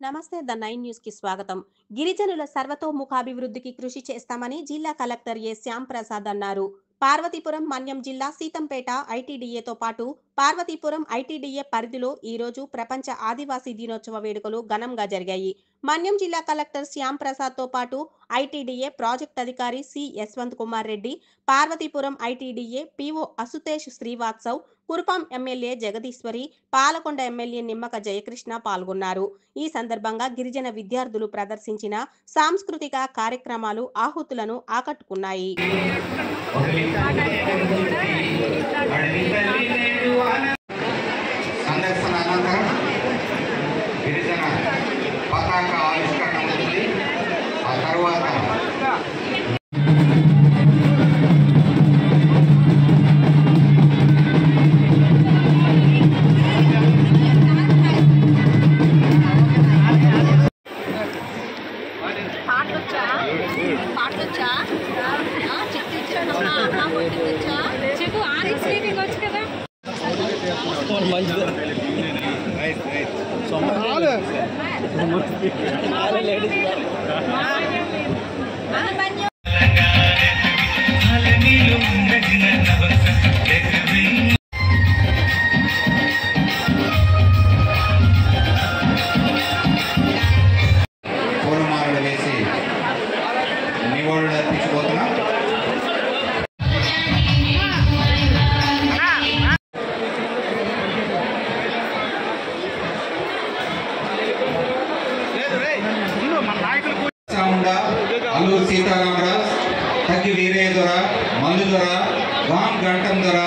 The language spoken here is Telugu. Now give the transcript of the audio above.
నమస్తే ద 9 న్యూస్ కి స్వాగతం. గిరిజనుల సర్వతోముఖాభివృద్ధికి కృషి చేస్తామని జిల్లా కలెక్టర్ ఏ శ్యామ్ ప్రసాద్ అన్నారు. పార్వతీపురం మన్యం జిల్లా సీతంపేట ఐటీడీఏతో పాటు పార్వతీపురం ఐటీడీఏ పరిధిలో ఈ రోజు ప్రపంచ ఆదివాసీ దినోత్సవ వేడుకలు ఘనంగా జరిగాయి. మన్యం జిల్లా కలెక్టర్ శ్యామ్ ప్రసాద్ తో పాటు ఐటీడీఏ ప్రాజెక్ట్ అధికారి C Yashwanth Kumar Reddy, Parvathipuram ITDA PO Ashutosh Srivastava, Kurupam MLA Jagadeeswari, Palakonda MLA Nimmaka Jayakrishna పాల్గొన్నారు. ఈ సందర్భంగా గిరిజన విద్యార్థులు ప్రదర్శించిన సాంస్కృతిక కార్యక్రమాలు ఆహుతులను ఆకట్టుకున్నాయి. అల్లూరు సీతారామరాజు, తగ్గి వీరయ్య దొర, మల్లు దొర, రామ్ గంటం దొర,